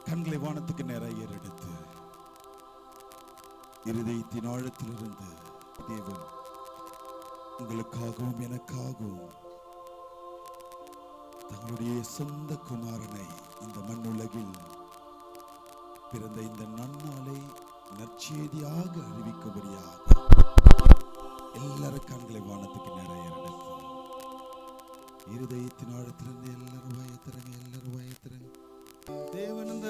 கண்களை வானத்துக்கு நேராக ஏறெடுத்து இருதயத்தின் ஆழத்திலிருந்து தேவன் உங்களுக்காகவும் எனக்காகவும் தங்களுடைய சொந்த குமாரனை இந்த மண்ணுலகில் பிறந்த இந்த நன்னாளை நற்செய்தியாக அறிவிக்கும்படியாக எல்லாரும் கண்களை வானத்துக்கு நேராக ஏறெடுத்து இருதயத்தின் ஆழத்திலிருந்து எல்லாரும் வாயத்திறங்க தேவன் இந்த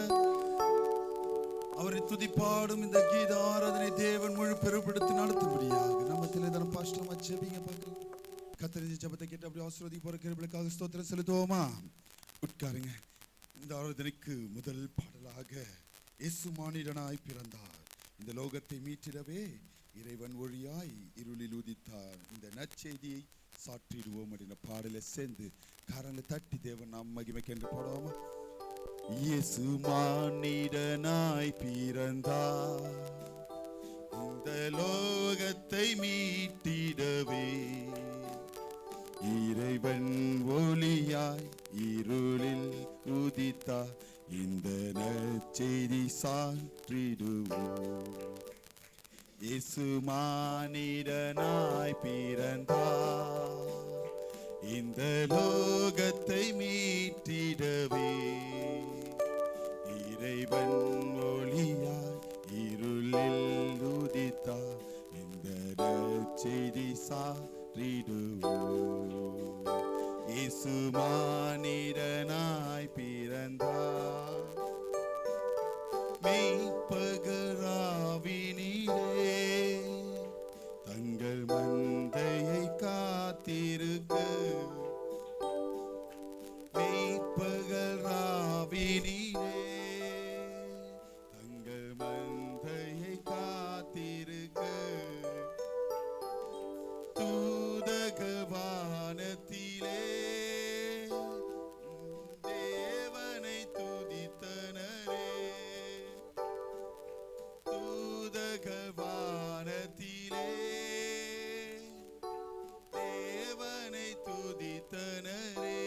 அவரை துதிப்பாடும் இந்த கீத ஆராதனை தேவன் முழு பெருப்படுத்தி நடத்தும்படியாக நம்மத்திலே தரம் பாஸ்டமா ஜெபிங்க பார்க்கலாம். கர்த்தரின் ஜெபத்தை கேட்டு அப்படி ஆசீர்வதி போற கிருபைகளுக்காக ஸ்தோத்திரம் செலுத்துவோமா? உட்காருங்க. இந்த ஆராதனைக்கு முதல் பாடலாக இயேசு மானிடனாய் பிறந்தார், இந்த லோகத்தை மீட்டிடவே இறைவன் ஒளியாய் இருளில் உதித்தார், இந்த நற்செய்தியை சாற்றிடுவோம் அப்படின்ற பாடலை சேர்ந்து கரங்களை தட்டி தேவன் நாம் மகிமைக்கு என்று பாடுவோமா? இயேசு மானிடனாய் பிறந்தார், இந்த லோகத்தை மீட்டிடவே இறைவன் ஒளியாய் இருளில் உதித்தார், இந்த நற்செய்தி சாற்றிடுவோம். இயேசு மானிடனாய் பிறந்தார், இந்த லோகத்தை மீட்டிடவே இறைவன் ஒளியாய் இருளில் உதித்தார், இந்த நற்செய்தி சாற்றிடுவோம். இயேசு மானிடனாய் பிறந்தார், மெய்ப்பகராவினிலே தங்கள் மந்தையை காத்திருக்க, மெய்ப்பகராவினிலே தங்கள் மந்தையை காத்திருக்க, தூதகவானத்திலே தேவனை துதித்தனரே, தூதகவானத்திலே தேவனை துதித்தனரே.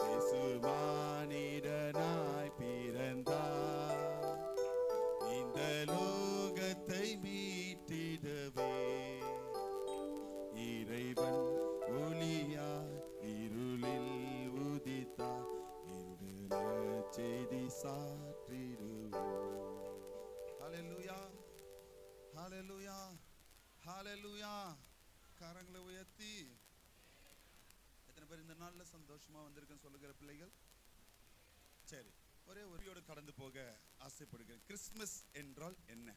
இயேசு மானிடனாய் பிறந்தார், இந்த லோகத்தை மீட்டிடவே இறைவன் ஒளியாய் இருளில் உதித்தார், இந்த நற்செய்தி சாற்றிடுவோம். ஹல்லேலூயா, ஹல்லேலூயா, ஹல்லேலூயா. கரங்களை உயர்த்தி எத்தனை பேர் இந்த நாள்ல சந்தோஷமா வந்திருக்குன்னு சொல்லுகிற பிள்ளைகள்? சரி, ஒரே ஒருயோடு கடந்து போக ஆசைப்படுகிறேன். கிறிஸ்துமஸ் என்றால் என்ன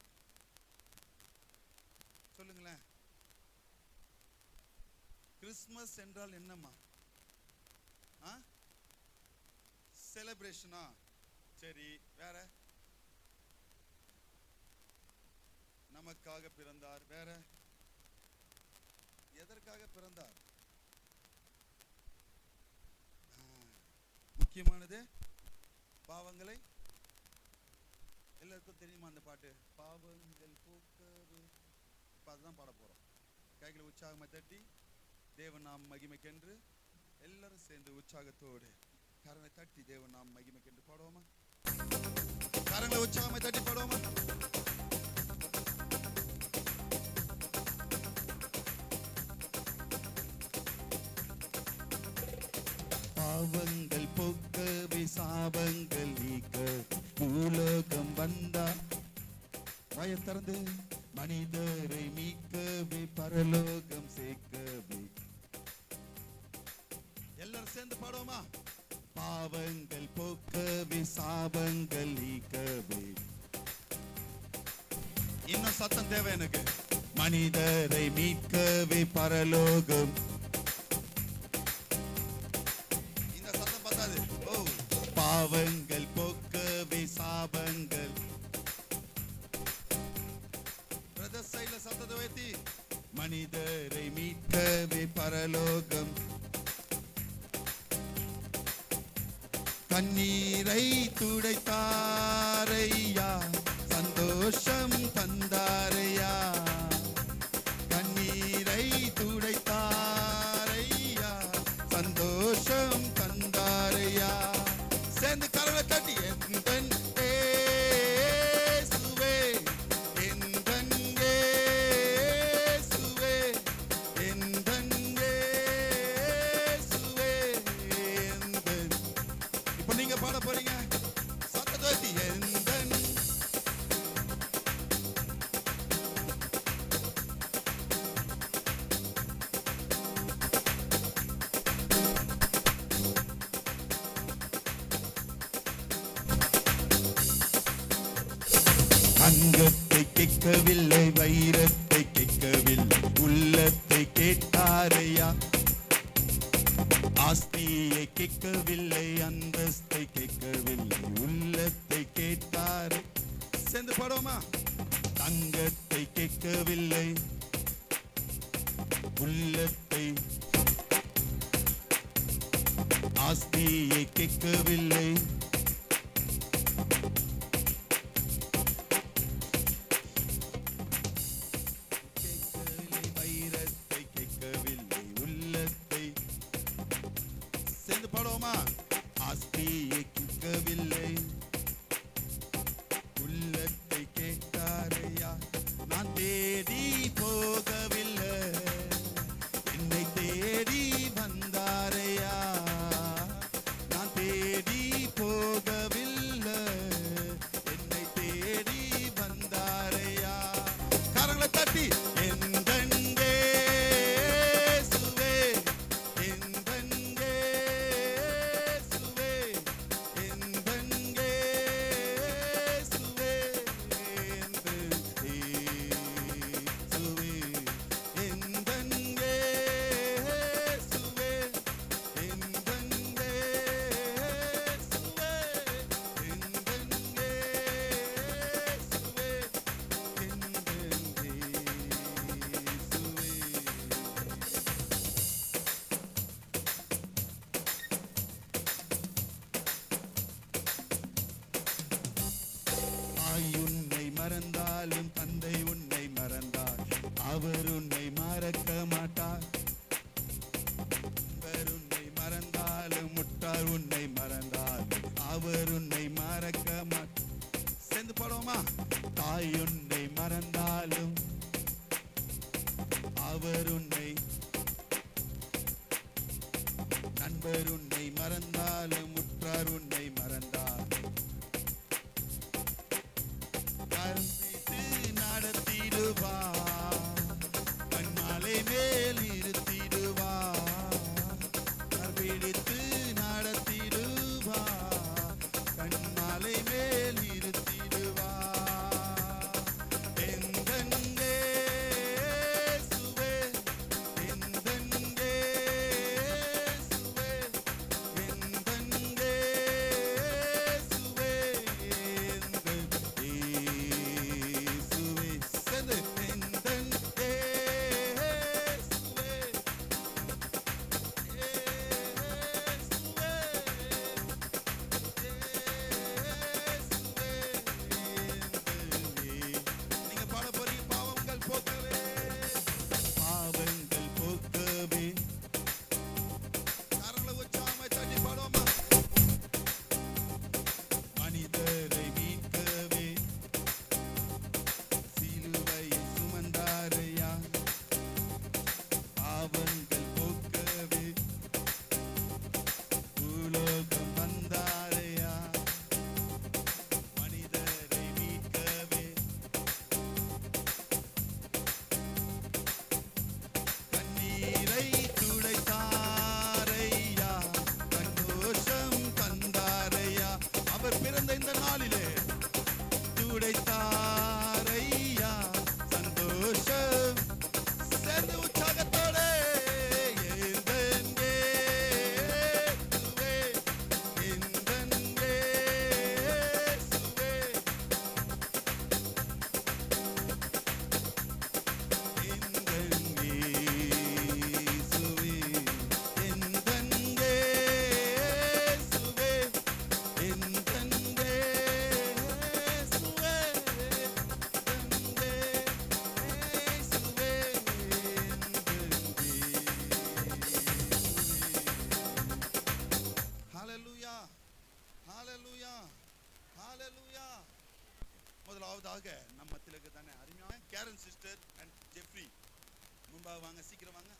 சொல்லுங்களேன்? கிறிஸ்துமஸ் என்றால் என்னம்மா? செலிப்ரேஷனா? சரி, வேற? நமக்காக பிறந்தார், வேற? எதற்காக பிறந்தார்? முக்கியமானது பாவங்களை, எல்லாருக்கும் தெரியுமா அந்த பாட்டு? பாவங்கள் போக்கவே. இப்ப அதுதான் பாட போறோம். கைகளை உற்சாகமா தட்டி தேவன் நாம் மகிமைக்கென்று எல்லாரும் சேர்ந்து உற்சாகத்தோடு கரங்களை தட்டி தேவன் நாம் மகிமைக்கென்று பாடுவோமா? கரங்களை உற்சாகமா தட்டி பாடுவோமா? பாவங்கள் போக்கவே சாபங்கள் நீக்க பூலோகம் வந்தார், வாயை திறந்து மனிதரை மீட்கவே பரலோகம் சேர்க்கவே. எல்லாரும் சேர்ந்து பாடுவோமா? பாவங்கள் போக்கவே சாபங்கள் நீக்கவே. இன்னும் சத்தம் தேவை எனக்கு. மனிதரை மீட்கவே பரலோகம். இந்த சத்தம் பத்தாது. ஓ, பாவங்கள் போக்கவே சாபங்கள். பிரதர் சைடுல சத்தத்தை வைத்தி மனிதரை மீட்கவே பரலோகம். கண்ணீரை துடைத்தாரையா, சந்தோஷம் தந்தாரையா. கண்ணீரை துடைத்தாரையா, சந்தோஷம் தந்தாரையா. சேர்ந்து கரங்களை தட்டி எந்தன் இயேசுவே, எந்தன் இயேசுவே, எந்தன் இயேசுவே, எந்தன். இப்போ நீங்க பாட போறீங்க. சத்தத்தை தட்டி எந்தன். அங்கத்தை கேட்கவில்லை, வைரத்தை கேட்கவில்லை, உள்ளத்தை கேட்டாரையா. ஆஸ்தியை கேட்கவில்லை, அந்தஸ்தை கேட்கவில்லை, உள்ளத்தை கேட்டாரை. சேர்ந்து பாடுவோமா? தங்கத்தை கேட்கவில்லை, உள்ளத்தை, ஆஸ்தியை கேட்கவில்லை, வைரத்தை கேட்கவில்லை, உள்ளத்தை. சேர்ந்து பாடுவோமா? ஆஸ்தியை கேட்கவில்லை, உள்ளத்தை கேட்டாரையா. நான் தேடி போகவில்லை, என்னை தேடி வந்தாரையா. நான் தேடி போகவில்லை, என்னை தேடி வந்தாரையா. கரங்களை தட்டி எந்தன் இயேசுவே, எந்தன் இயேசுவே, எந்தன் இயேசுவே, எந்தன் இயேசுவே, எந்தன் இயேசுவே, எந்தன் இயேசுவே, எந்தன் இயேசுவே, எந்தன் தாய் உன்னை மறந்தாலும் தந்தை உன்னை மறந்தார், அவர் உன்னை மறக்க மாட்டார். அவர் உன்னை மறந்தாலும், முட்டார் உன்னை மறந்தாலும், அவர் உன்னை மறக்க மாட்டார். சேர்ந்து பாடுவோமா? தாய் உன்னை மறந்தாலும், அவர் உன்னை, நண்பர் உன்னை மறந்தாலும், முற்றார் உன்னை மறந்தாலும், கருத்து நடத்திடுவார், கண்மாலை மேல் இருத்திடுவார், கற்பிடித்து நடத்திடுவார், கண்மாலை மேல் இருத்திடுவார். எந்தன் இயேசுவே, எந்தன் இயேசுவே, எந்தன் இயேசுவே, எந்தன் இயேசுவே. சேர்ந்து எந்தன் இயேசுவே, இயேசுவே, இயேசுவே, ஹalleluya ஹalleluya. முதலாவதாக நம்ம மத்தியில தானே அருமையான கேரன் சிஸ்டர் அண்ட் ஜெஃப்ரி முன்பாக வாங்க, சீக்கிரம் வாங்க.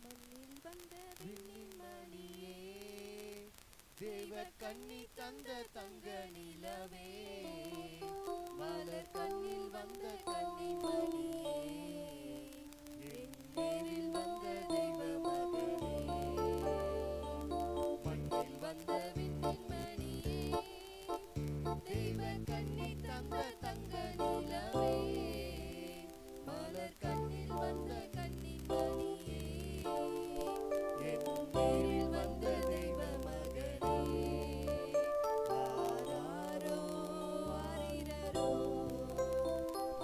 மண்ணில் வந்த விண்ணின் மணியே, தேவ கண்ணி தந்த தங்க நிலவே, மலர் கண்ணில் வந்த கண்ணி மணியே, என் நேரில் வந்த தெய்வ மகனே. மண்ணில் வந்த விண்ணின் மணியே, தெய்வ கண்ணி தந்த தங்க நிலவே, மலர் கண்ணில் வந்த கண்ணி மணியே, என் நேரில் வந்த தெய்வ மகனே. ஆராரோ ஆரிரரோ,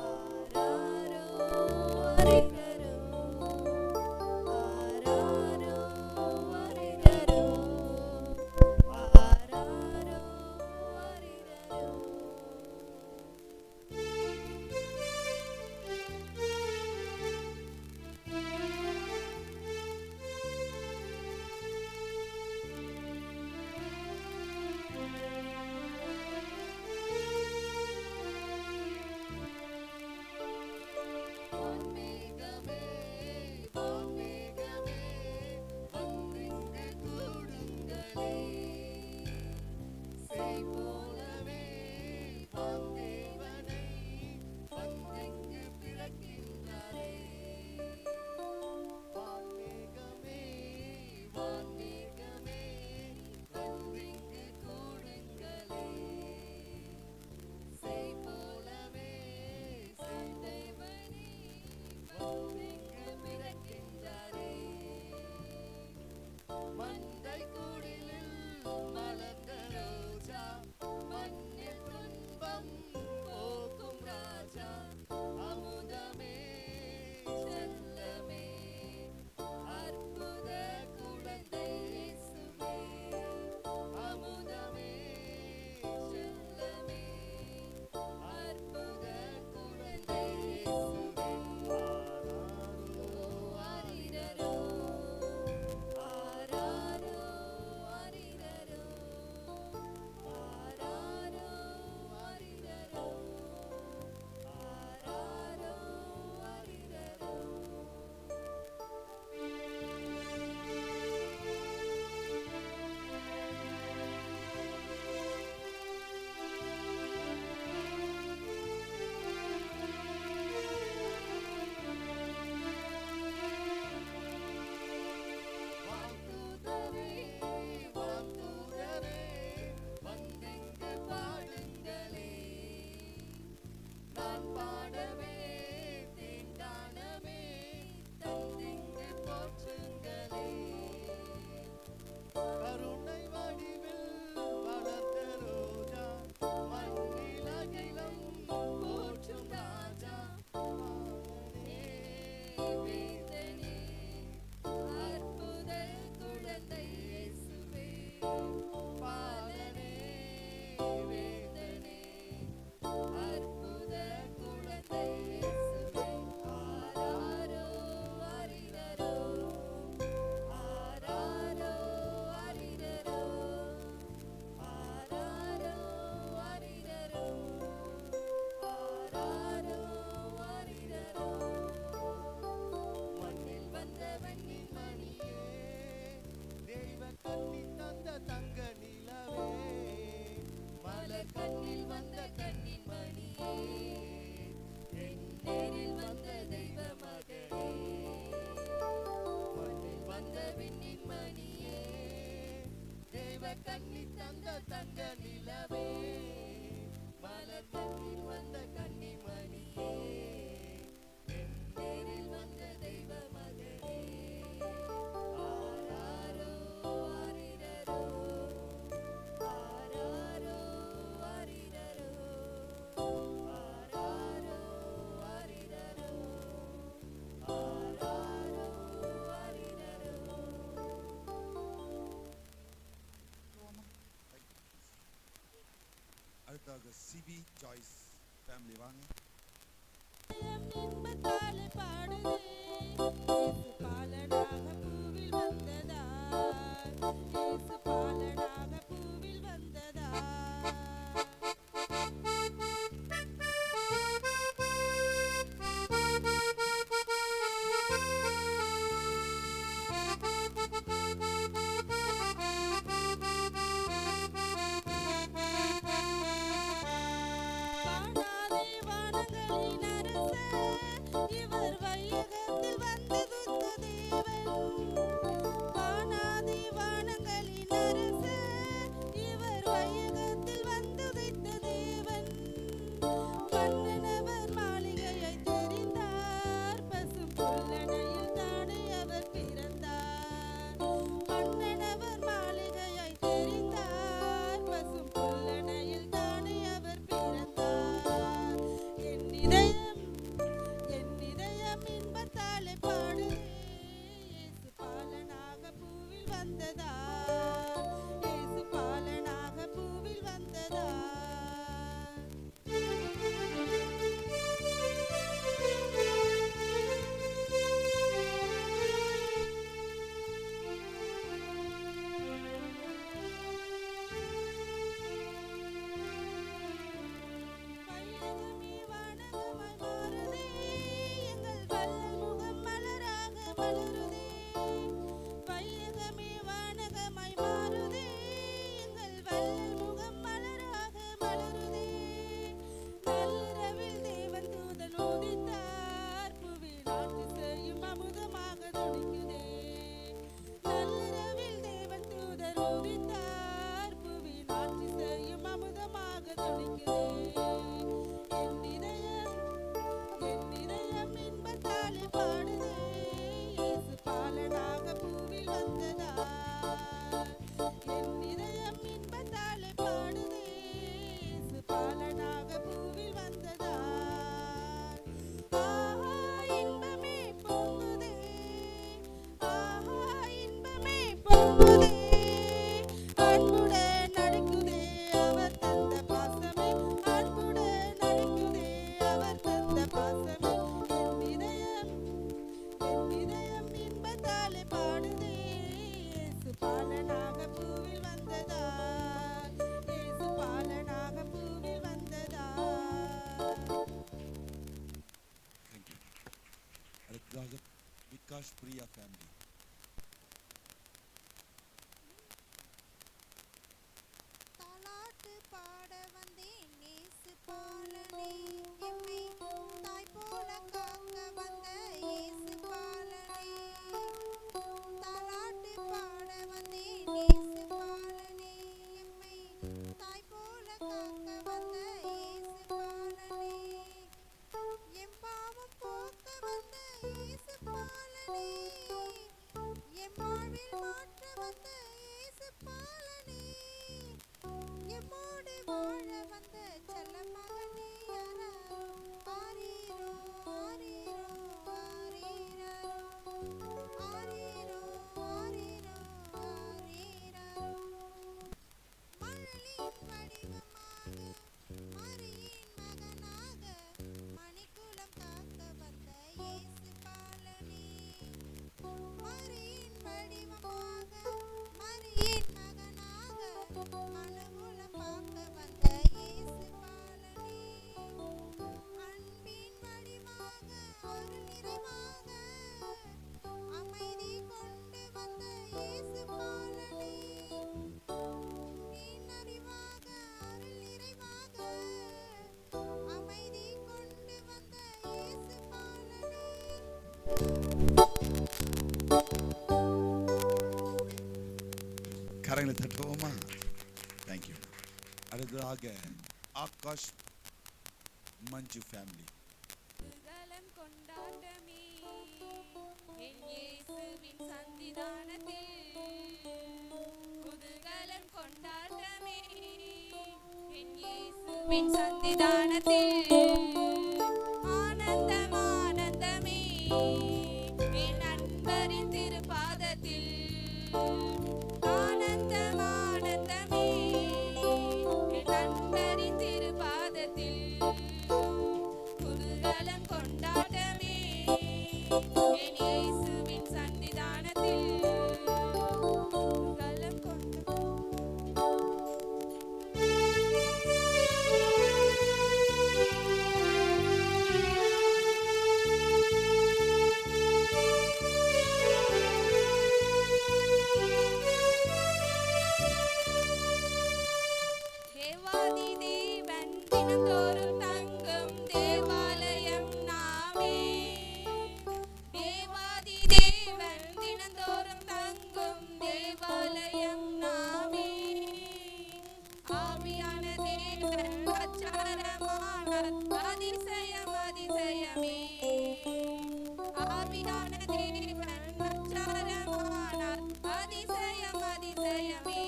ஆராரோ ஆரிரரோ, ஆராரோ ஆரிரரோ, ஆராரோ ஆரிரரோ. வான்மேகமே வான்மேகமே வந்திங்கு கூடுங்களே, செய் போலவே வான்தேவனை வந்திங்கு பிறக்கின்றாரே. வான்மேகமே வான்மேகமே வந்திங்கு கூடுங்களே, செய் போலவே செந்தேவனே வந்திங்கு பிறக்கின்றாரே. மந்தை குடிலில் மலர்ந்த ரோஜா, மண்ணில் துன்பம் போக்கும் ராஜா, அமுதமே செல்லமே அற்புத குழந்தை இயேசுவே, அமுதமே செல்லமே அற்புத குழந்தை இயேசுவே. ஆராரோ ஆரிரரோ, ஆராரோ ஆரிரரோ, ஆராரோ ஆரிரரோ, ஆராரோ ஆரிரரோ. வான்தூதரே வான்தூதரே வந்திங்கு பாடுங்களே, நான் பாடவே தீண்டானமே தந்திங்கு போற்றுங்களே. கருணை வடிவில் வளர்ந்த ரோஜா, மண்ணில் அகிலம் போற்றும் ராஜா, பாலனே வேந்தனே அற்புத குழந்தை இயேசுவே, பாலனே வேந்தனே அற்புத குழந்தை இயேசுவே. ஆராரோ ஆரிரரோ, ஆராரோ ஆரிரரோ, ஆராரோ ஆரிரரோ, ஆராரோ ஆரிரரோ. மண்ணில் வந்த வெண்ணின் மணியே, தெய்வ கண்ணி தந்த தங்க நிலவே, மலர் கண்ணில் வந்த கண்ணின் மணியே, என் நேரில் வந்த தெய்வ மகனே. மண்ணில் வந்த விண்ணின் மணியே, தெய்வ கண்ணி தந்த தங்க நிலவே, மலர் கண்ணில் வந்த கண்ணி மணியே, என் நேரில் வந்த தெய்வ மகனே. ஆராரோ ஆரிரரோ, ஆராரோ ஆரிரரோ, ஆராரோ ஆரிரரோ, ஆராரோ ஆரிரரோ. அடுத்தாக சிபி ஜாய்ஸ் ஃபேமிலி வாங்க. இன்பத்தாலே பாடுதே, இயேசு பாலனாக பூவில் வந்ததால், இயேசு ஆகாஷ் பிரியா ஃபேமிலி. தாலாட்டு பாட வந்தேன் இயேசு பாலனே, எம்மை தாய் போல காக்க வந்த இயேசு பாலனே. தாலாட்டு பாட வந்தேன் இயேசு பாலனே, எம்மை தாய் போல காக்க வந்த இயேசு பாலனே. எம் பாவம் போக்க வந்த இயேசு பாலனே, எம் வாழ்வில் மாற்ற வந்த இயேசு பாலனே. எம்மோடு வாழ வந்த செல்ல மகனே யாரோ, ஆரீரோ ஆரீரோ ஆரீரோ ஆரீரோ ஆரீரோ ஆரீரோ. மழலின் வடிவமாக மரியின் மகனாக மணிக்குலம் காக்க வந்த இயேசு பாலனே. மரியின் வடிவமாக மரியின் மகனாக மனுகுலம் காக்க வந்த இயேசு பாலனே. அன்பின் வடிவாக அருள் நிறைவாக அமைதி கொண்டு வந்த இயேசு பாலனே. அன்பின் அறிவாக அருள் நிறைவாக அமைதி கொண்டு வந்த இயேசு பாலனே. கரங்களை தட்டுவோமா? தேங்க்யூ. அடுத்ததாக ஆகாஷ் மஞ்சு ஃபேமிலி. குதூகலம் கொண்டாட்டமே என் இயேசுவின் சன்னிதானத்தில். குதூகலம் கொண்டாட்டமே என் இயேசுவின் சன்னிதானத்தில். ஆனந்தம் ஆனந்தமே என் நண்பரின் திருப்பாதத்தில். ஆனந்தம் ஆனந்தமே என் நண்பரின் திருப்பாதத்தில். குதூகலம் கொண்டாட்டமே என் இயேசுவின் சன்னிதானத்தில். குதூகலம் தேவாதி தேவன் தினந்தோறும் தங்கும் தேவாலயம் நாமே. தேவாதி தேவன் தினந்தோறும் தங்கும் தேவாலயம் நாமே. ஆவியான தேவன் அச்சாரமானார் அதிசயம் அதிசயமே. ஆவியான தேவன் அச்சாரமானார் அதிசயம் அதிசயமே.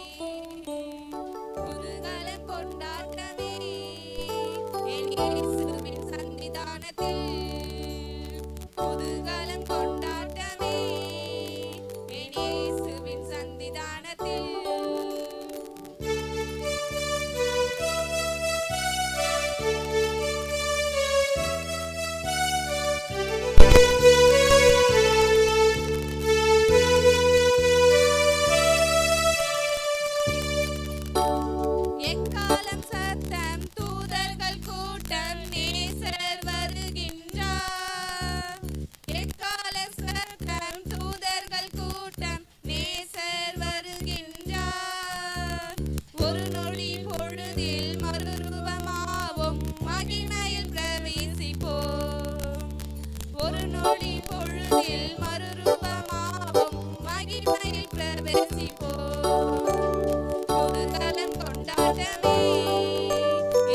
குதூகலம் கொண்டாட்டமே என் இயேசுவின் சன்னிதானத்தில். குதூகலம் கொண்டாட்டமே என் இயேசுவின் சன்னிதானத்தில். எக்காலம் சத்தம் தூதர்கள் கூட்டம் நேசர் வருகின்றார். எக்கால சத்தம் தூதர்கள் கூட்டம் நேசர் வருகின்றார். ஒரு நொடி பொழுதில் மறுரூபமாவோம் மகிமையில் பிரவேசிப்போம். ஒரு நொடி பொழுதில் மறுரூபமாவோம் மகிமையில் பிரவேசிப்போம். குதூகலம் கொண்டாட்டமே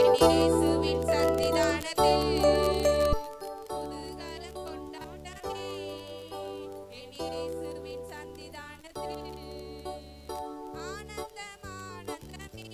என் இயேசுவின் சன்னிதானத்தில். குதூகலம் கொண்டாட்டமே என் இயேசுவின் சன்னிதானத்தில். ஆனந்தம் ஆனந்தமே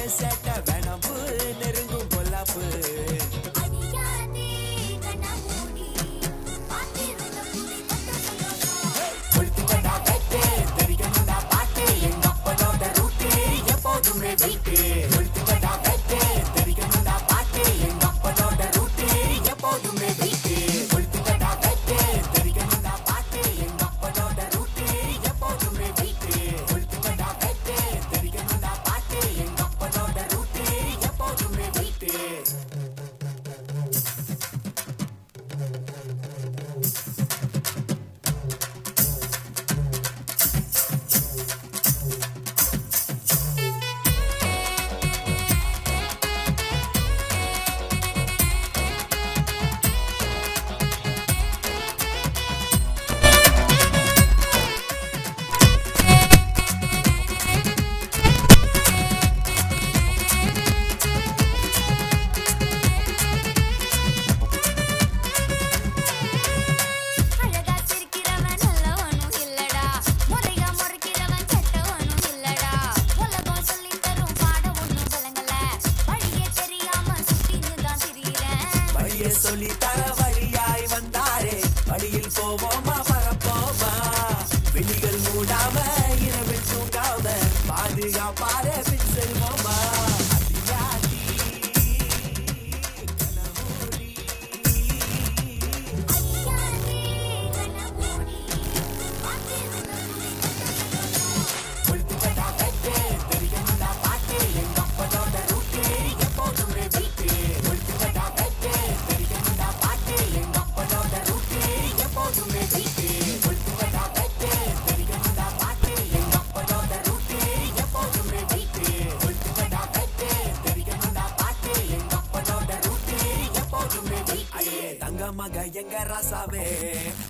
சேட்ட வேணாம்பு நெருங்கும் பொல்லாப்பு கொளுத்துக்கடா வெட்டு தெரிக்கணும்டா பாட்டு எங்க அப்பனோட ரூட்டு எப்போதுமே வெயிட்டு கொளுத்துக்கடா வெட்டு தெரிக்கணும்டா பாட்டு எங்க அப்பனோட ரூட்டு எப்போதுமே வெயிட்டு கொளுத்துக்கடா வெட்டு தெரிக்கணும்டா பாட்டு எங்க அப்பனோட ரூட்டு எப்போதுமே வெயிட்டு கொளுத்துக்கடா வெட்டு தெரிக்கணும்டா பாட்டு எங்க அப்பனோட ரூட்டு எப்போதுமே வெயிட்டு சொல்லி தர வழியாய் வந்தாரே வழியில் போவோமா பரப்போமா வெளிகள் மூடாம இரவில் தூங்காம பாதுகாப்பார பின் செல்வோமா அதிகாதி கனமூடி கொளுத்துக்கடா வெட்டு தெரிக்கணும்டா பாட்டு எங்க அப்பனோட ரூட்டு எப்போதுமே வெயிட்டு கொளுத்துக்கடா வெட்டு தெரிக்கணும்டா பாட்டு எங்க அப்பனோட ரூட்டு எப்போதுமே வெயிட்டு கொளுத்துக்கடா வெட்டு தெரிக்கணும்டா பாட்டு எங்க அப்பனோட ரூட்டு எப்போதுமே வெயிட்டு கொளுத்துக்கடா வெட்டு தெரிக்கணும்டா பாட்டு எங்க அப்பனோட ரூட்டு எப்போதுமே வெயிட்டு தங்க மக எங்க ராசாவே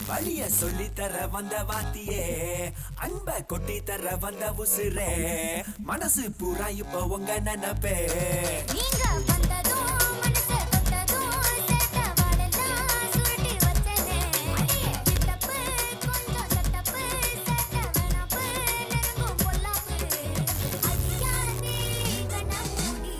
வழிய சொல்லி தர வந்த வாத்தியே அன்ப கொட்டி தர வந்த உசுரே மனசு பூரா இப்ப உங்க நினைப்பே நீங்க வந்ததும் மனசு தொட்டதும் சேட்ட வாழலாம் சுருட்டி வச்சனே சித்தப்பு கொஞ்சம் சட்டப்பு சேட்ட வேணாப்பு நெருங்கும் பொல்லாப்பு அதிகாரி கண்ணமூடி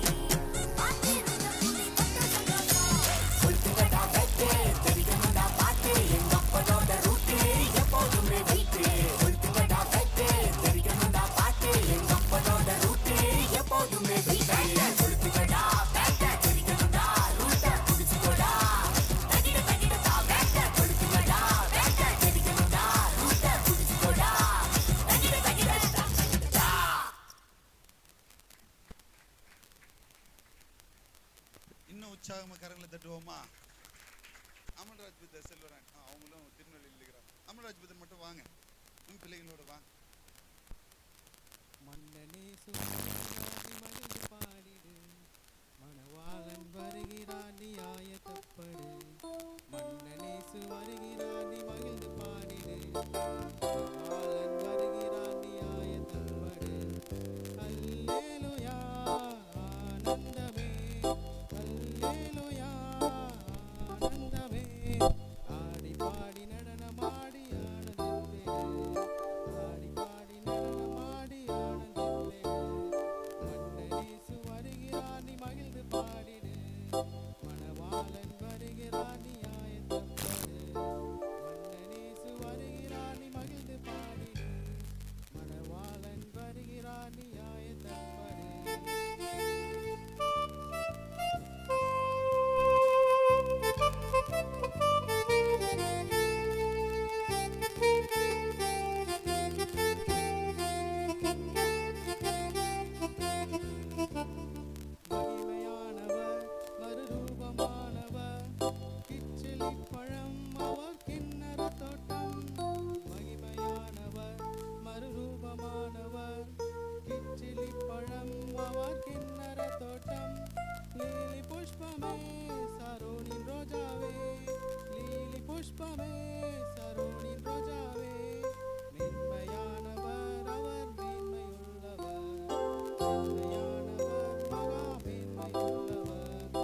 பாத்திருந்த புலி கொத்த சந்தோஷம் கொளுத்துக்கடா வெட்டு தெரிக்கணும்டா பாட்டு எங்க அப்பனோட ரூட்டு எப்போதுமே வெயிட்டு கொளுத்துக்கடா வெட்டு தெரிக்கணும்டா பாட்டு எங்க அப்பனோட ரூட்டு எப்போதுமே வெயிட்டு கொளுத்துக்கடா வெட்டு தெரிக்கணும்டா ரூட்டை புடிச்சுக்கோடா தகிட தகிடதா வெட்டு கொளுத்துக்கடா வெட்டு தெரிக்கணும்டா ரூட்டை புடிச்சுக்கோடா தகிட தகிடதா இன்னும் உற்சாகமா கரங்களை தட்டுவோமா? அமல்ராஜ் புத்தர் செல்வரான் அவங்களும் திருநெல்வேலியில் இருக்கிறாங்க. அமல்ராஜ் புத்தர் மட்டும் வாங்க, உன் பிள்ளைகளோட வாங்க. மன்னனே சுவாமி மகிழ்ந்து பாடிடு மணவாளன் வருகிறான் நீ ஆயத்தப்படு மன்னனே வருகிறான் நீ மகிழ்ந்து பாடிடு மணவாளன் வருகிறான் நீ ஆயத்தப்படு அல்லேலூயா ஆனந்தமே அல்லேலூயா ஆனந்தமே ஆடி பாடி நடனமாடி ஆனந்தமே ஆடி பாடி நடனமாடி ஆனந்தமே மன்னனேசு வருகிறான் நீ மகிழ்ந்து பாடிடு மணவாளன் வருகிறான் நீ ஆயத்தப்படு மன்னனேசு வருகிறான் நீ மகிழ்ந்து பாடிடு மணவாளன் வருகிறான் நீ ஆயத்தப்படு மகிமையானவர் மறுரூபமானவர் கிச்சிலி பழம் அவர் கிண்ணற தோட்டம் மகிமையானவர் மறுரூபமானவர் கிச்சிலி பழம் அவர் கிண்ணற தோட்டம் லீலி புஷ்பமே சரோனின் ரோஜாவே லீலி புஷ்பமே சரோனின் ரோஜாவே மென்மையானவர் அவர் மேன்மையுள்ளவர் மென்மையானவர் மகா மேன்மையுள்ளவர்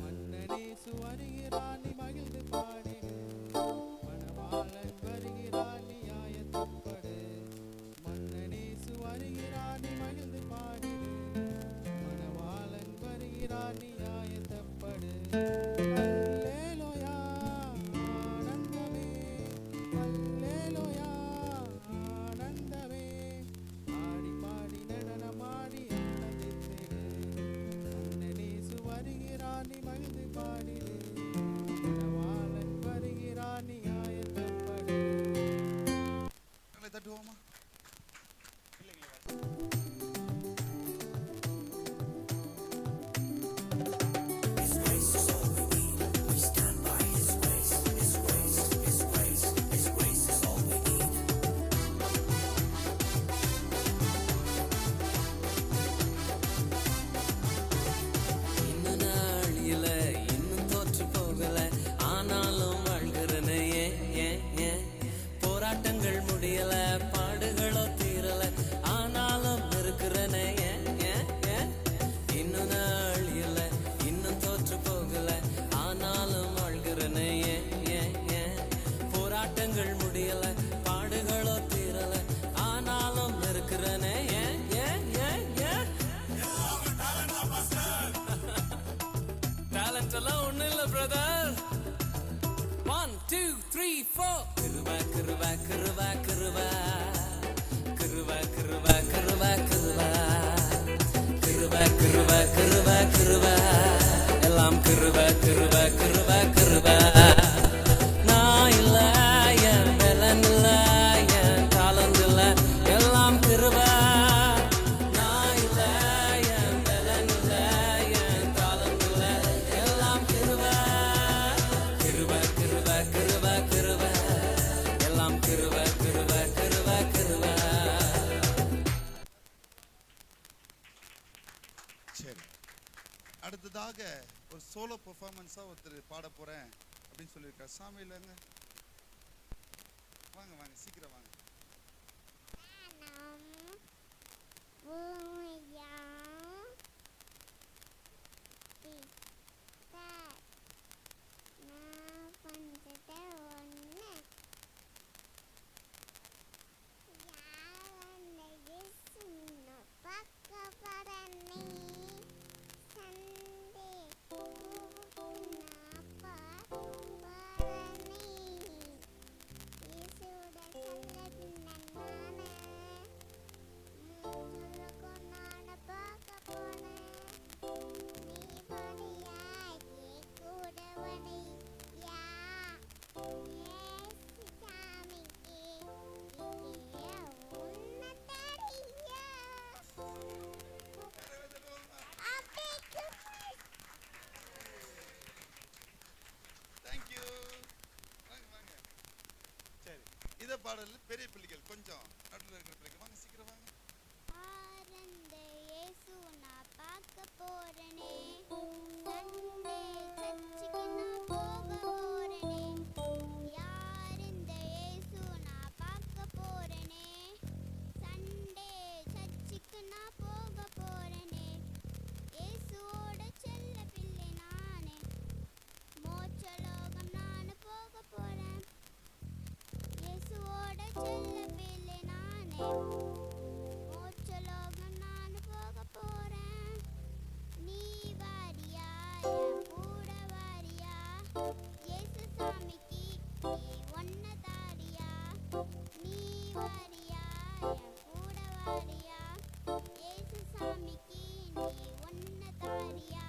மன்னனேசு வருகிறான் நீ மகிழ்ந்து பாடிடு மணவாளன் வருகிறான் நீ ஆயத்தப்படு மன்னனேசு வருகிறான் நீ மகிழ்ந்து பாடிடு மணவாளன் வருகிறா நீ ஆயத்தப்படு. அல்லேலூயா ஆனந்தமே, அல்லேலூயா ஆனந்தமே. ஆடி பாடி நடனமாடி ஆனந்தித்திடு. அண்ணனேசு வருகிறார் நீ மகிழ்ந்து பாடிடு. மணவாளன் வருகிறார் நீ ஆயத்தப்படு. கரங்களை தட்டுவோமா? இன்னும் நாள் இல்ல, இன்னும் தோற்று போகல, ஆனாலும் வாழ்கிறனே. ஏன் போராட்டங்கள் முடியல, பாடுகளோ தீரல, ஆனாலும் இருக்கிறனே. ஏன் இன்னும் நாள் இல்ல, இன்னும் தோற்று போகல, ஆனாலும் வாழ்கிறனே. ஏன் போராட்டங்கள் முடியல, பாடுகளோ தீரல, ஆனாலும் இருக்கிறனே. ஏன் டேலண்ட் எல்லாம் ஒண்ணு இல்ல பிரதர். 1 2 3 4 கிருபா கிருபா கிருபா கிருபா கிருபா கிருபா கிருபா கிருபா கிருபா கிருபா கிருபா கிருபா எல்லாம் கிருபா கிருபா கிருபா கிருபா. நான் இல்ல, என் பலன் இல்ல, என் talent இல்ல, எல்லாம் கிருபா. நான் இல்ல, என் பலன் இல்ல, என் talent இல்ல, எல்லாம் கிருபா. கிருபா கிருபா கிருபா கிருபா எல்லாம் கிருபா கிருபா கிருபா கிருபா. சரி, அடுத்ததாக ஒரு சோலோ பெர்ஃபார்மன்ஸா ஒருத்தர் பாட போறேன் அப்படின்னு சொல்லியிருக்காரு. சாமியிலங்க வாங்க வாங்க சீக்கிரம் வாங்க. வானம் பூமியாம் பித்தார் நான் பண்றது ஒண்ணு யாவந்த இயேசுவினை பார்க்க போறேனே சண்டே நான் பார்க்க போறேனே இயேசுவோட செல்லப்பிள்ளை நானே மூச்சுலகம் நானே பார்க்க போனேன் நீ வழியாகி கூடவனை யா ஏசு சாமிக்கு இங்கே உன்னை தரியா அப்படிக்கு தேங்க்யூ. வாங்க வாங்க. சரி, இதை பாடல பெரிய பிள்ளைகள் கொஞ்சம் நடுவில் இருக்கிற பிள்ளைங்க வாங்க சீக்கிரம் வாங்க. ஆனந்த இயேசு நான் பார்க்க போறேனே சண்டே சர்ச்சுக்கு நான் போக போறேனே யார் இந்த இயேசு நான் பார்க்க போறேனே சண்டே சர்ச்சுக்கு நான் போக போறேனே இயேசுவோட செல்ல பிள்ளை நானே மோட்சலோகம் நான் போக போறேன் இயேசுவோட செல்ல பிள்ளை நானே மோட்சலோகம் நான் போக போறேன் நீ வாரியா என் கூட வாரியா இயேசு சாமிக்கு நீ ஒன்ன தாரியா நீ வாரியா என் கூட வாரியா இயேசு சாமிக்கு நீ ஒன்ன தாரியா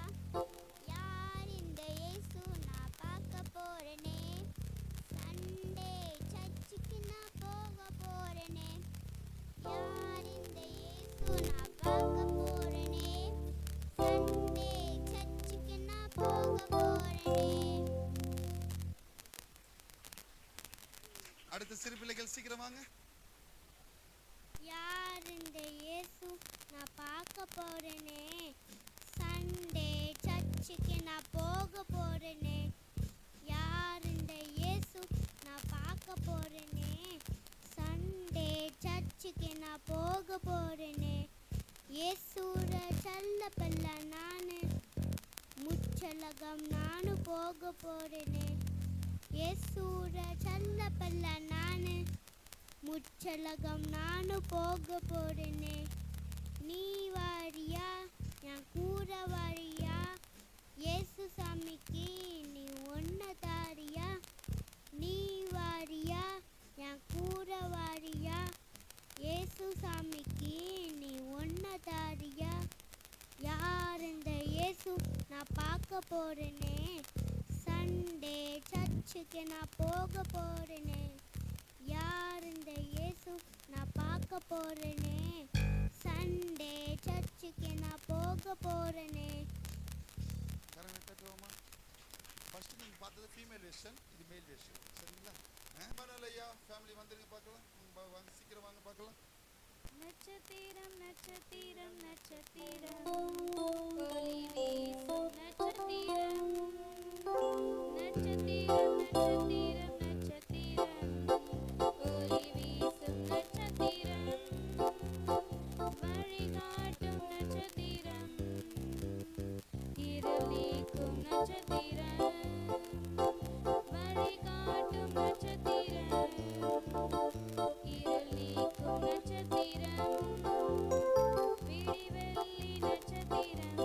யார் இந்த இயேசு நான் பார்க்க போறேனே சண்டே சர்ச்சுக்கு நான் போக போறேனே யார் இந்த இயேசு நான் பார்க்க போறேனே சண்டே சர்ச்சுக்கு நான் போக போறேனே. அடுத்த சிறு பிள்ளைகள் சீக்கிரம் வாங்க. யார் இந்த இயேசு நான் பார்க்க போறேனே சண்டே சர்ச்சுக்கு நான் போக போறேனே யார் இந்த இயேசு நான் பார்க்க போறேனே சண்டே சர்ச்சுக்கு நான் போக போறேனே இயேசுர செல்ல பிள்ளை நானு முச்சலகம் நானு போக போறேனே இயேசுர செல்ல பிள்ளை நானு முச்சலகம் நானு போக போறேனே நீ வாரியா என் கூட வாரியா நான் பார்க்க போறேனே, சண்டே சர்ச்சுக்கு நான் போக போறேனே, யார் இந்த இயேசு நான் பார்க்க போறேனே, சண்டே சர்ச்சுக்கு நான் போக போறேனே. கரங்களை தட்டுவோமா? ஃபர்ஸ்ட் நீங்க பார்த்தது ஃபீமேல் வெர்ஷன், இது மேல் வெர்ஷன். சரிங்களா? மனலையா ஃபேமிலி வந்துருங்க பார்க்கலாம். வாங்க சீக்கிரம் வாங்க பார்க்கலாம். நட்சத்திரம் நட்சத்திரம் நட்சத்திரம் ஒளி வீசும் நட்சத்திரம், நட்சத்திரம் நட்சத்திரம் நட்சத்திரம் ஒளி வீசும் நட்சத்திரம், வழிகாட்டும் நட்சத்திரம், இருள் நீக்கும் நட்சத்திரம், வழிகாட்டும் நட்சத்திரம், இருள் நீக்கும் நட்சத்திரம், விடிவெள்ளி நட்சத்திரம்,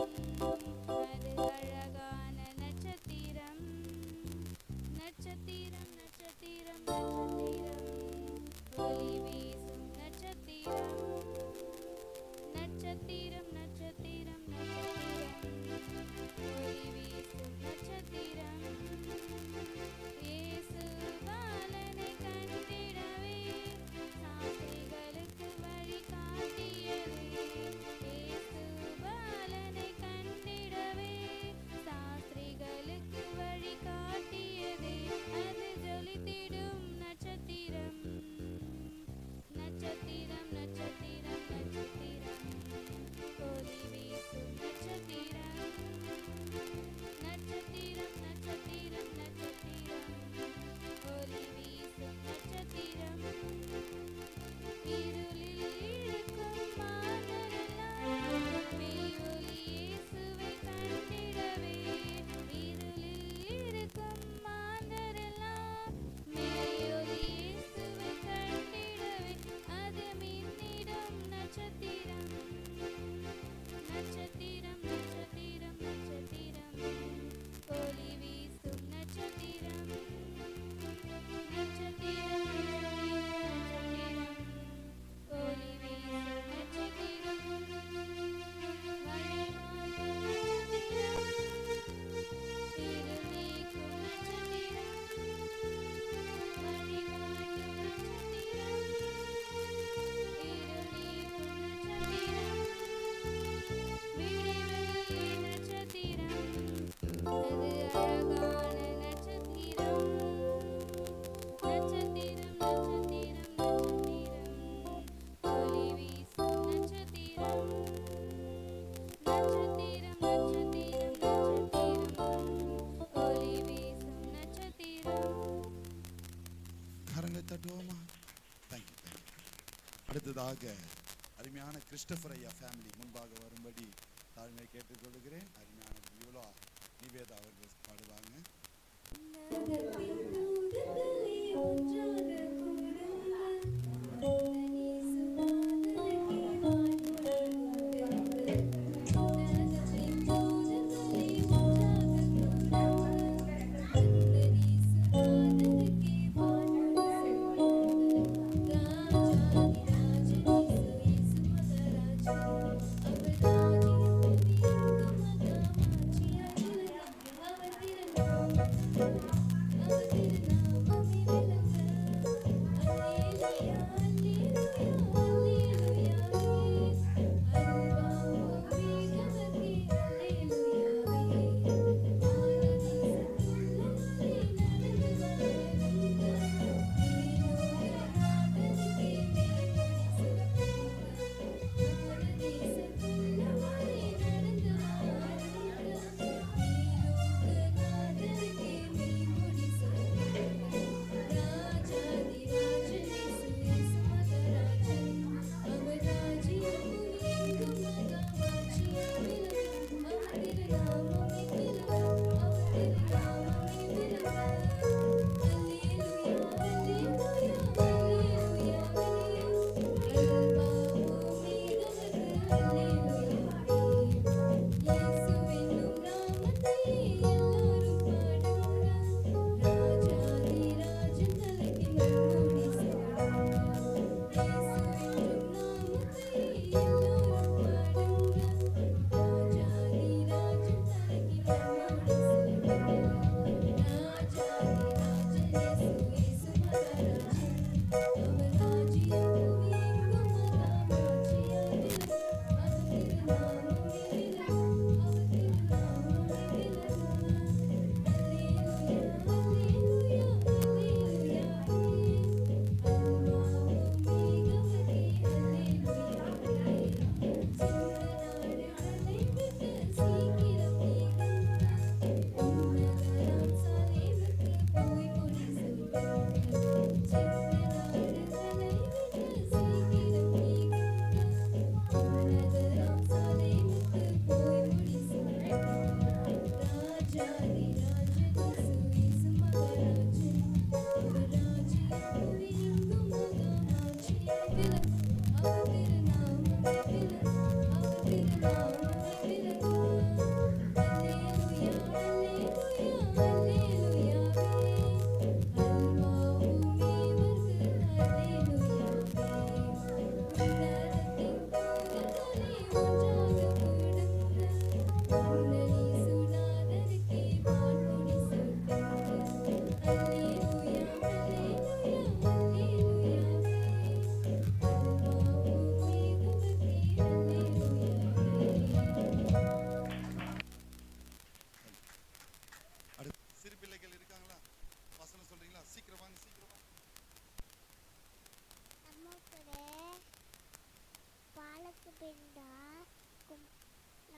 அது அழகான நட்சத்திரம், நட்சத்திரம் நட்சத்திரம் நட்சத்திரம் ஒளி வீசும் நட்சத்திரம், நட்சத்திரம் நட்சத்திரம் நட்சத்திரம் ஒளி வீசும் நட்சத்திரம், இயேசு பாலனை கண்டிடவே சாஸ்திரிகளுக்கு வழி காட்டியதே, இயேசு பாலனை கண்டிடவே சாஸ்திரிகளுக்கு வழி காட்டியதே, அது ஜொலித்திடும் நட்சத்திரம், நட்சத்திரம் நட்சத்திரம் நட்சத்திரம் ஒளி வீசும் நட்சத்திரம், நட்சத்திரம் நட்சத்திரம் நட்சத்திரம் ஒளி வீசும் நட்சத்திரம், இருளில் இருக்கும் மாந்தரெல்லாம் மெய் ஒளி இயேசுவை கண்டிடவே, இருளில் இருக்கும் மாந்தரெல்லாம் மெய் ஒளி இயேசுவை கண்டிடவே, அது மின்னிடும் நட்சத்திரம், நட்சத்திரம் நட்சத்திரம் நட்சத்திரம் ஒளி வீசும் நட்சத்திரம், நட்சத்திரம் நட்சத்திரம் ஒளி வீசும் நட்சத்திரம், வழிகாட்டும் நட்சத்திரம், இருள் நீக்கும் நட்சத்திரம், வழிகாட்டும் நட்சத்திரம், இருள் நீக்கும் நட்சத்திரம், விடிவெள்ளி நட்சத்திரம், அது அழகான நட்சத்திரம், நட்சத்திரம் நட்சத்திரம் நட்சத்திரம் ஒளி வீசும் நட்சத்திரம், நட்சத்திரம் நட்சத்திரம் நட்சத்திரம் ஒளி வீசும் நட்சத்திரம். கரங்களை தட்டுவோமா? தேங்க்யூ. அடுத்ததாக அருமையான கிறிஸ்டோபர் ஐயா ஃபேமிலி முன்பாக வரும்படி தாழ்மை கேட்டுக்கொள்கிறேன். அருமையான வியூலா நிவேதா அவர்கள் பாடுவாங்க. அவர்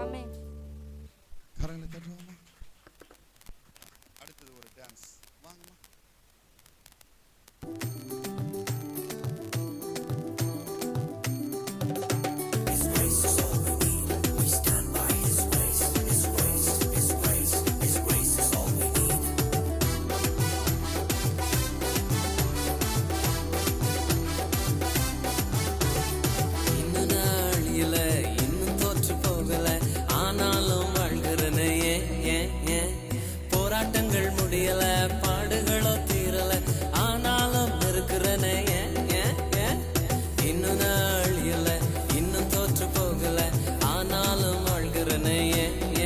ஆமென். கரங்களை தட்டுவோமா? அடுத்தது ஒரு டான்ஸ். வாங்கம்மா. இன்னும் நாள் இல்ல, இன்னும் தோற்று போகல, ஆனாலும் வாழ்கிறனே ஏன் போராட்டங்கள் முடியல, பாடுகளோ தீரல, ஆனாலும் இருக்கிறனே ஏன் இன்னும் நாள் இல்ல, இன்னும் தோற்று போகல, ஆனாலும் வாழ்கிறனே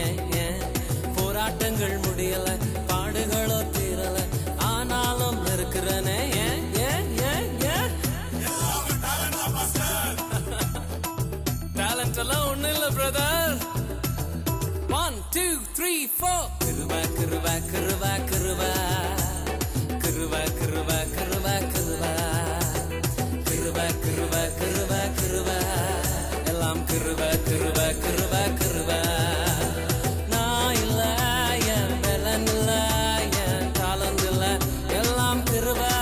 ஏன் போராட்டங்கள் முடியல, பாடுகளோ தீரல, ஆனாலும் இருக்கிறனே ஏன் டேலண்ட் எல்லாம் ஒண்ணு இல்ல பிரதர். 1 2 3 4 கிருபா கிருபா கிருபா கிருபா கிருபா கிருபா கிருபா கிருபா கிருபா கிருபா கிருபா கிருபா எல்லாம் கிருபா கிருபா கிருபா கிருபா நான் இல்ல, என் பலன் இல்ல, என் தாளந்து இல்ல, எல்லாம் கிருபா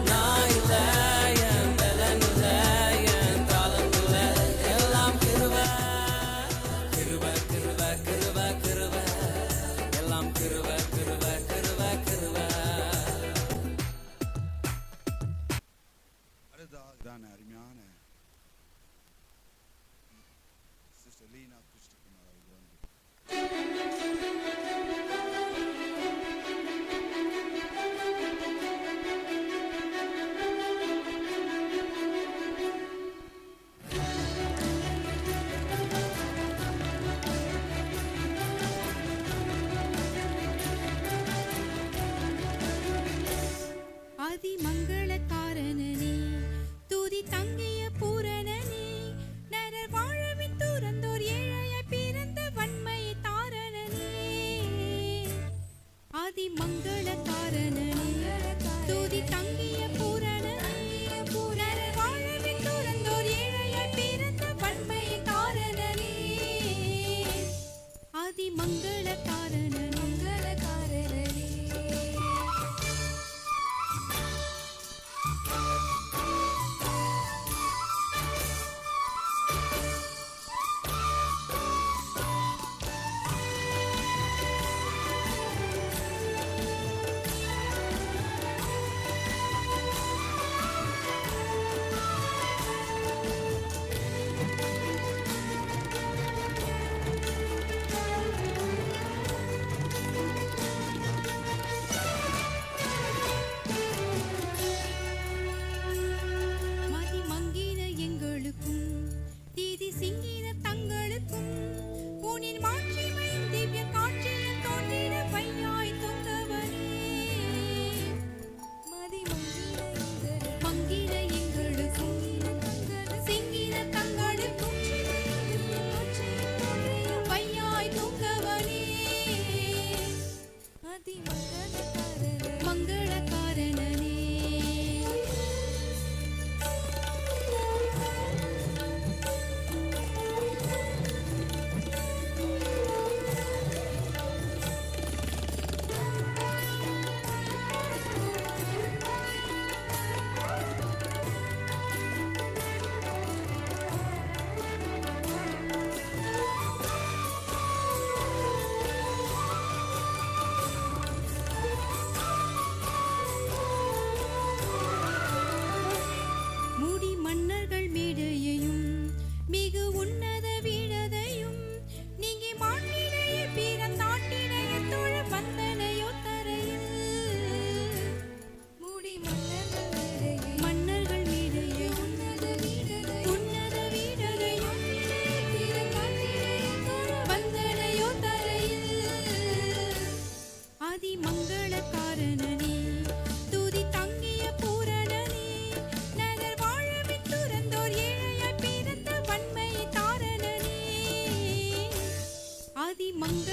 நான் இல்ல, என் பலன் இல்ல, என் தாளந்து இல்ல, எல்லாம் கிருபா கிருபா கிருபா கிருபா கிருபா எல்லாம் கிருபா கிருபா கிருபா கிருபா. அடுத்ததான அருமையான சிஸ்டர் லீனா கிருஷ்ணகுமார் அவர்கள் வந்து அதிமங்களக்காரனனே துதி தங்கிய பூரணனே நரர் வாழவின் துறந்தோர் ஏழையாய் பிறந்த வன்மையை தாரணனே அதிமங்களக்காரனனே துதி தங்கிய பூரணனே நரர் வாழவின் துறந்தோர் ஏழையாய் பிறந்த வன்மையை தாரணனே அதிமங்களக்காரனனே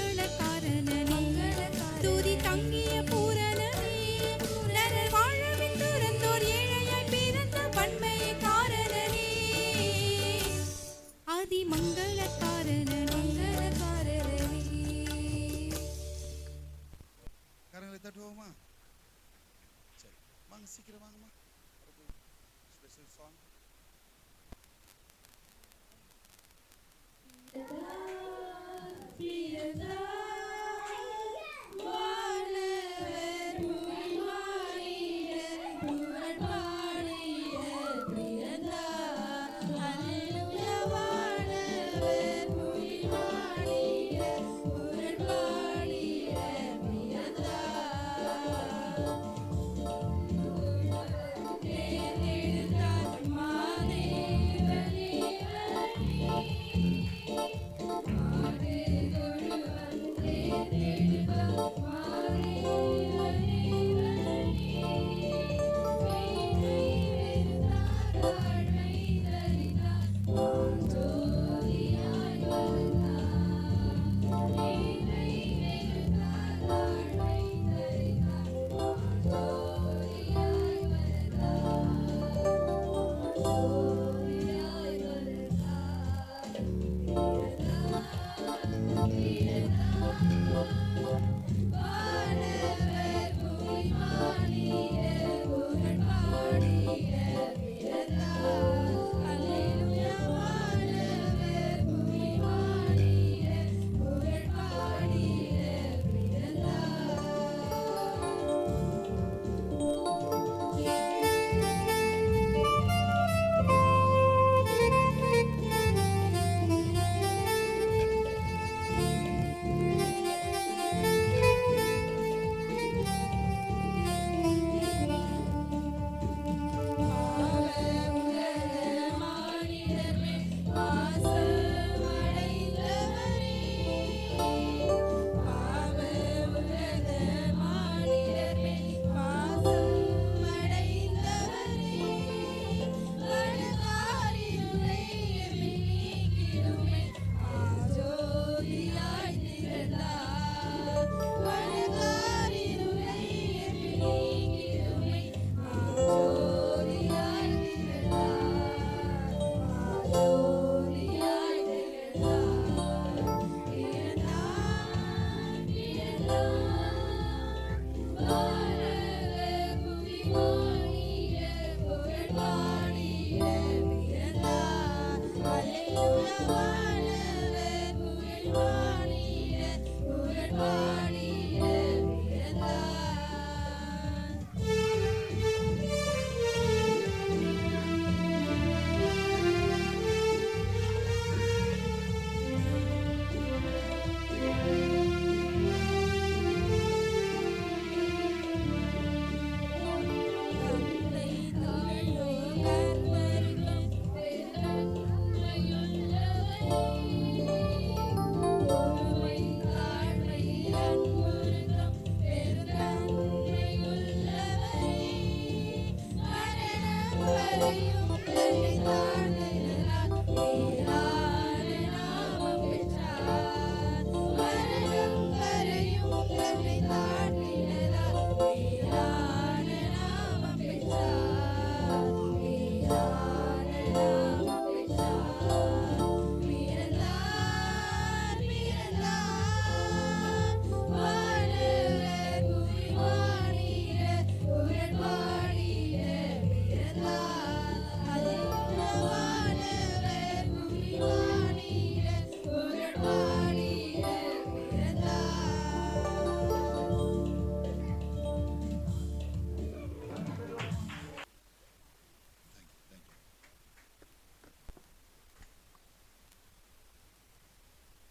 மங்களக்காரனே துதி தங்கிய பூரணனே நரர் வாழவின் துறந்தோர் ஏழையாய் பிறந்த பன்மையக்காரனே ஆதி மங்களக்காரனே கரங்களை தட்டுவோமா? சரி, வாங்க சீக்கிரம் வாங்கம்மா. Special song.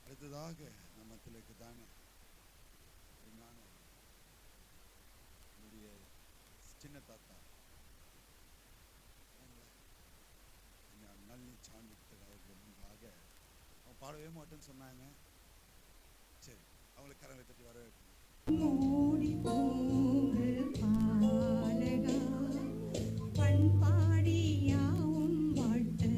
அடுத்ததாக நம்மத்திற்கு தானே என்னுடைய சின்ன தாத்தா நல்லி சாண்டித்தர் அவர்கள் முன்பாக அவங்க பாடவே மாட்டேன்னு சொன்னாங்க. சரி, அவங்களுக்கு கரங்களை தட்டி வரவேற்கணும். ஓடி போகு பாலகா பண்பாடியாவும் வாட்டு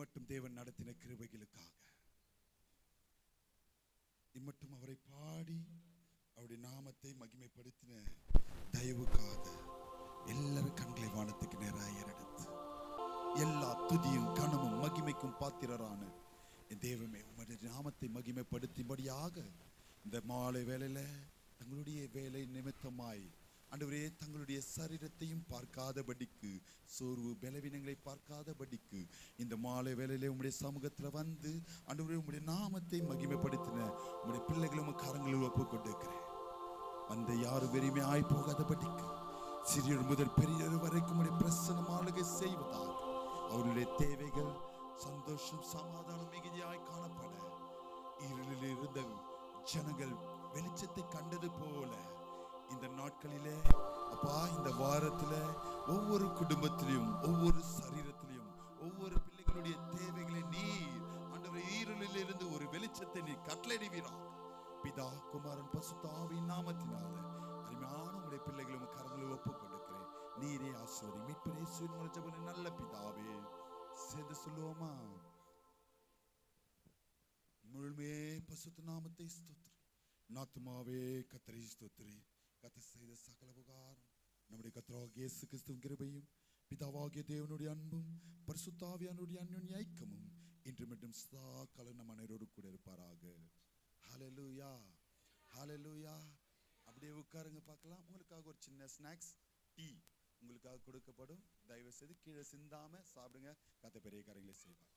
இம்மட்டும் தேவன் நடத்தின கிருபைகளுக்காக, இம்மட்டும் அவரை பாடி அவருடைய நாமத்தை மகிமைப்படுத்தின தயவுக்காக எல்லாரும் கண்களை வானத்துக்கு நேராக ஏறெடுத்து எல்லா துதியும் கனமும் மகிமைக்கும் பாத்திரரான என் தேவமே உம்முடைய நாமத்தை மகிமைப்படுத்தும்படியாக இந்த மாலை வேளையில தங்களுடைய வேலை நிமித்தமாய் ஆண்டவரே தங்களுடைய சரீரத்தையும் பார்க்காதபடிக்கு, சோர்வு பலவீனங்களை பார்க்காதபடிக்கு இந்த மாலை வேளையிலே உம்முடைய சமூகத்தில் வந்து ஆண்டவரே உம்முடைய நாமத்தை மகிமைப்படுத்தின உம்முடைய பிள்ளைகளும் கரங்களில் ஒப்புக் கொண்டிருக்கிறேன். அந்த யாரும் வெறுமையாய் போகாதபடிக்கு சிறியர் முதல் பெரியர் வரைக்கும் உம்முடைய பிரசன்னம் ஆளுகை செய்வதாக அவருடைய தேவைகள் சந்தோஷம் சமாதானம் மிகுதியாய் காணப்பட, இருளில் இருந்த ஜனங்கள் வெளிச்சத்தை கண்டது போல இந்த நாட்களிலே அப்பா இந்த வாரத்துல ஒவ்வொரு குடும்பத்திலையும் ஒவ்வொரு சரீரத்திலையும் ஒவ்வொரு பிள்ளைகளுடைய தேவைகளை நீர் ஆண்டவரே இருளில் இருந்து ஒரு வெளிச்சத்தை நீர் கட்டளையிடுவீராக. பிதா குமாரன் பரிசுத்த ஆவியின் நாமத்தினால அருமையான உடைய பிள்ளைகளும் கரங்களில் ஒப்புக் கொடுக்கிறேன். நீரே ஆசீர்வதி. மீட்பர் இயேசுவின் மூலம் ஜெபம் நல்ல பிதாவே. சேர்ந்து சொல்லுவோமா? முழுமே பரிசுத்த நாமத்தை ஸ்தோத்திரி. நாத்துமாவே கர்த்தரை ஸ்தோத்திரி. கர்த்தர் செய்த சகல உபகாரம் நம்முடைய கர்த்தராகிய இயேசு கிறிஸ்துவின் கிருபையும் பிதாவாகிய தேவனுடைய அன்பும் பரிசுத்த ஆவியானவருடைய அன்யோன்ய ஐக்கியமும் இன்று மட்டும் சதா காலம் நம் அனைவரோடு கூட இருப்பாராக. ஹல்லேலூயா, ஹல்லேலூயா. அப்படியே உட்காருங்க பார்க்கலாம். உங்களுக்காக ஒரு சின்ன ஸ்நாக்ஸ் டீ உங்களுக்காக கொடுக்கப்படும். தயவு செய்து கீழே சிந்தாம சாப்பிடுங்க. கர்த்தர் பெரிய காரியங்களை செய்வார்.